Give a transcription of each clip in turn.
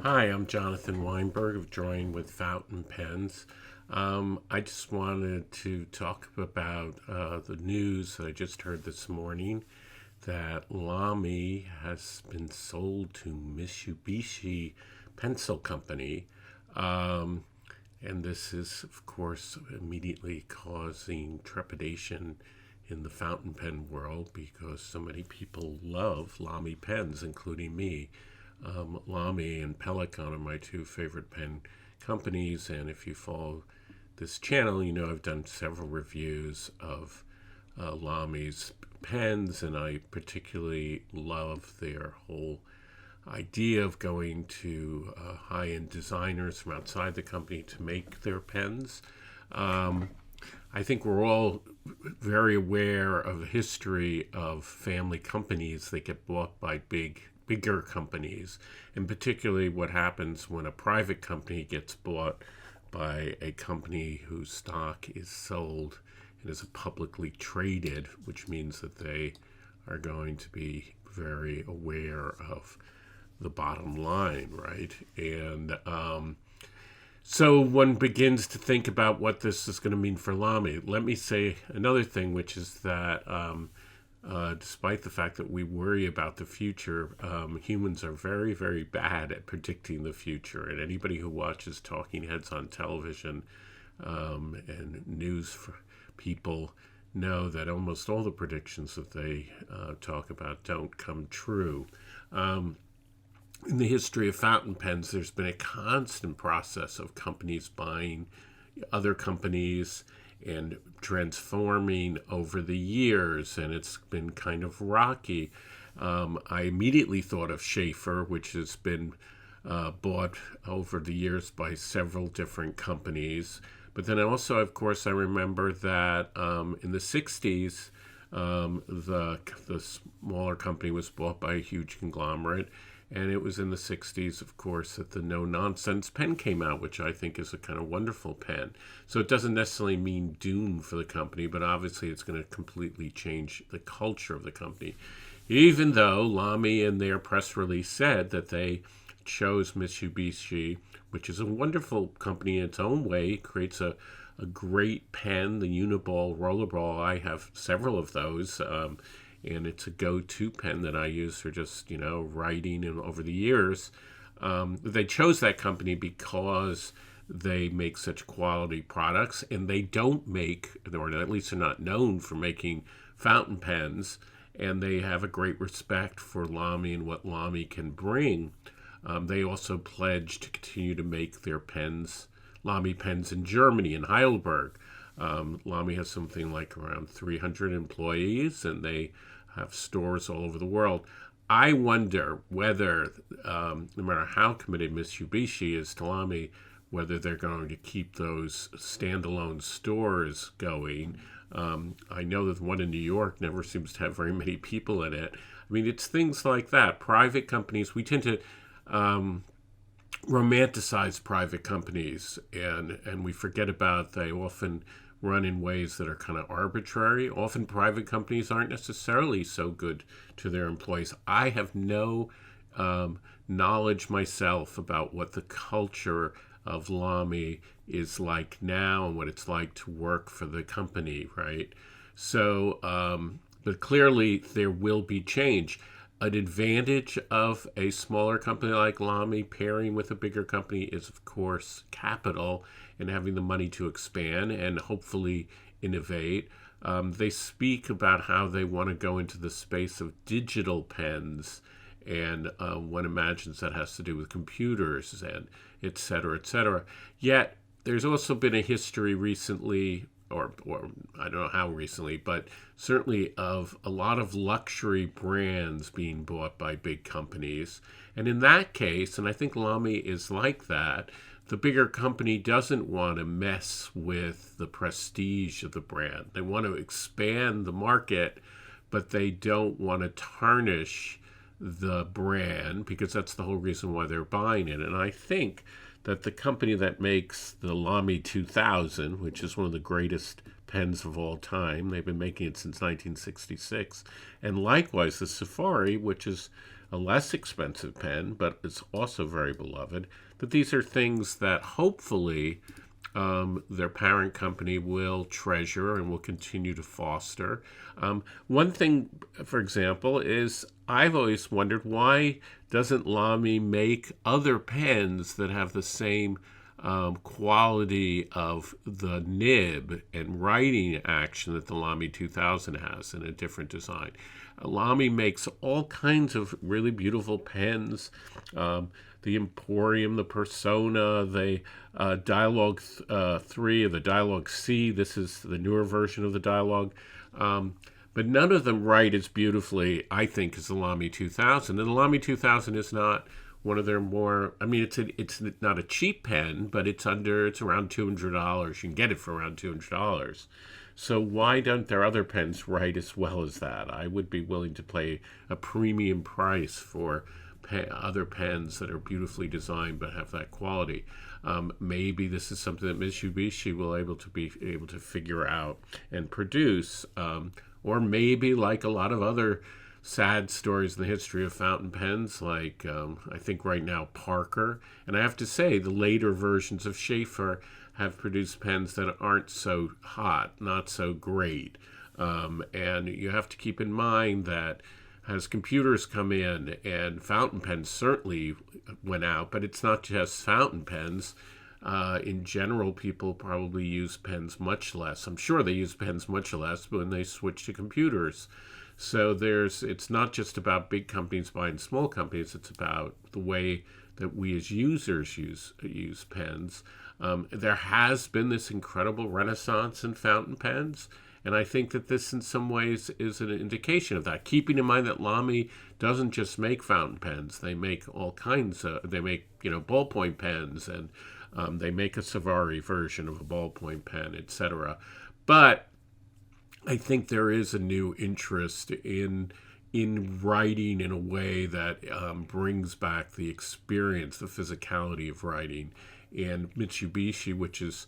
Hi, I'm Jonathan Weinberg of Drawing with Fountain Pens. I just wanted to talk about the news that I just heard this morning that Lamy has been sold to Mitsubishi Pencil Company. And this is, of course, immediately causing trepidation in the fountain pen world because so many people love Lamy pens, including me. Lamy and Pelican are my two favorite pen companies, and if you follow this channel, you know I've done several reviews of Lamy's pens, and I particularly love their whole idea of going to high-end designers from outside the company to make their pens. I think we're all very aware of the history of family companies that get bought by bigger companies, and particularly what happens when a private company gets bought by a company whose stock is sold and is publicly traded, which means that they are going to be very aware of the bottom line, right? And so one begins to think about what this is going to mean for Lamy. Let me say another thing, which is that despite the fact that we worry about the future, humans are very, very bad at predicting the future. And anybody who watches talking heads on television and news for people know that almost all the predictions that they talk about don't come true. In the history of fountain pens, there's been a constant process of companies buying other companies and transforming over the years, and it's been kind of rocky. I immediately thought of Schaefer, which has been bought over the years by several different companies. But then also, of course, I remember that in the 60s, the smaller company was bought by a huge conglomerate. And it was in the 60s, of course, that the no-nonsense pen came out, which I think is a kind of wonderful pen. So it doesn't necessarily mean doom for the company, but obviously it's going to completely change the culture of the company. Even though Lamy in their press release said that they chose Mitsubishi, which is a wonderful company in its own way. It creates a great pen, the Uniball Rollerball. I have several of those. And it's a go-to pen that I use for just, writing and over the years. They chose that company because they make such quality products, and they don't make, or at least they're not known for making fountain pens, and they have a great respect for Lamy and what Lamy can bring. They also pledged to continue to make their pens, Lamy pens in Germany, in Heidelberg. Lamy has something like around 300 employees, and they have stores all over the world. I wonder whether, no matter how committed Mitsubishi is to Lamy, whether they're going to keep those standalone stores going. I know that the one in New York never seems to have very many people in it. I mean, it's things like that. Private companies, we tend to romanticize private companies, and we forget about they often run in ways that are kind of arbitrary. Often private companies aren't necessarily so good to their employees. I have no knowledge myself about what the culture of Lamy is like now and what it's like to work for the company, right? So, but clearly there will be change. An advantage of a smaller company like Lamy pairing with a bigger company is, of course, capital and having the money to expand and hopefully innovate. They speak about how they want to go into the space of digital pens, and one imagines that has to do with computers and et cetera, et cetera. Yet there's also been a history recently, or I don't know how recently, but certainly of a lot of luxury brands being bought by big companies. And in that case, and I think Lamy is like that, the bigger company doesn't want to mess with the prestige of the brand. They want to expand the market, but they don't want to tarnish the brand because that's the whole reason why they're buying it. And I think that the company that makes the Lamy 2000, which is one of the greatest pens of all time, they've been making it since 1966, and likewise the Safari, which is a less expensive pen, but it's also very beloved. But these are things that hopefully their parent company will treasure and will continue to foster. One thing, for example, is I've always wondered, why doesn't Lamy make other pens that have the same quality of the nib and writing action that the Lamy 2000 has in a different design? Lamy makes all kinds of really beautiful pens. The Emporium, the Persona, the Dialogue 3, or the Dialogue C. This is the newer version of the Dialogue. But none of them write as beautifully, I think, as the Lamy 2000. And the Lamy 2000 is not one of their more, I mean, it's not a cheap pen, but it's around $200. You can get it for around $200. So why don't their other pens write as well as that? I would be willing to pay a premium price for other pens that are beautifully designed but have that quality. Maybe this is something that Mitsubishi will be able to figure out and produce, or maybe, like a lot of other sad stories in the history of fountain pens, like I think right now Parker, and I have to say the later versions of Schaefer have produced pens that aren't so hot, not so great, and you have to keep in mind that as computers come in, and fountain pens certainly went out, but it's not just fountain pens. In general, people probably use pens much less. I'm sure they use pens much less when they switch to computers. So it's not just about big companies buying small companies. It's about the way that we as users use pens. There has been this incredible renaissance in fountain pens. And I think that this in some ways is an indication of that. Keeping in mind that Lamy doesn't just make fountain pens. They make all kinds they make, ballpoint pens, and they make a Savari version of a ballpoint pen, etc. But I think there is a new interest in writing in a way that brings back the experience, the physicality of writing. And Mitsubishi, which is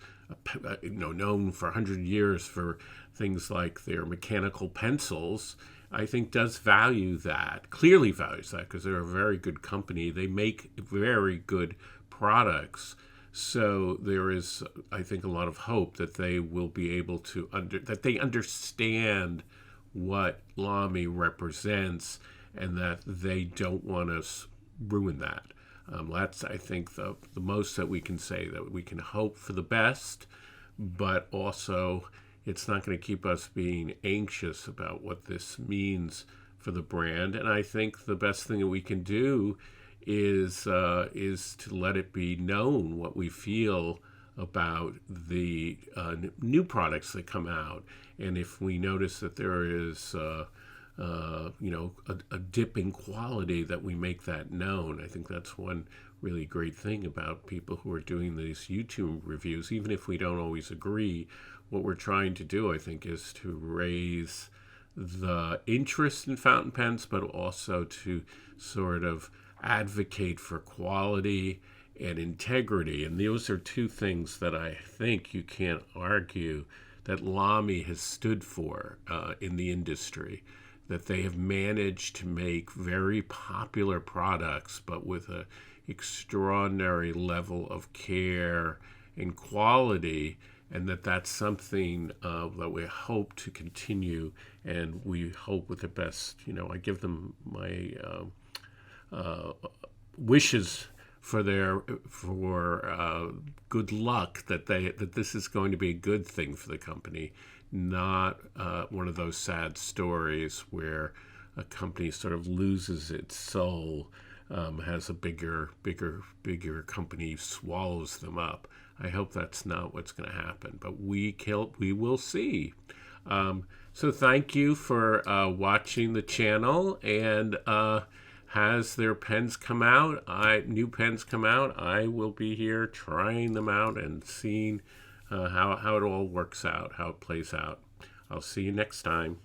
known for 100 years for things like their mechanical pencils, I think does value that, clearly values that, because they're a very good company. They make very good products. So there is, I think, a lot of hope that they will be able to, that they understand what Lamy represents and that they don't want to ruin that. That's, I think, the most that we can say, that we can hope for the best, but also it's not going to keep us being anxious about what this means for the brand. And I think the best thing that we can do is to let it be known what we feel about the new products that come out. And if we notice that there is a dip in quality, that we make that known. I think that's one really great thing about people who are doing these YouTube reviews. Even if we don't always agree, what we're trying to do, I think, is to raise the interest in fountain pens, but also to sort of advocate for quality and integrity. And those are two things that I think you can't argue that Lamy has stood for in the industry, that they have managed to make very popular products, but with an extraordinary level of care and quality, and that's something that we hope to continue, and we hope with the best. I give them my wishes for good luck, that this is going to be a good thing for the company, not one of those sad stories where a company sort of loses its soul, has a bigger company swallows them up. I hope that's not what's going to happen, but we will see. So thank you for watching the channel, and has their pens come out, new pens come out, I will be here trying them out and seeing how it all works out, how it plays out. I'll see you next time.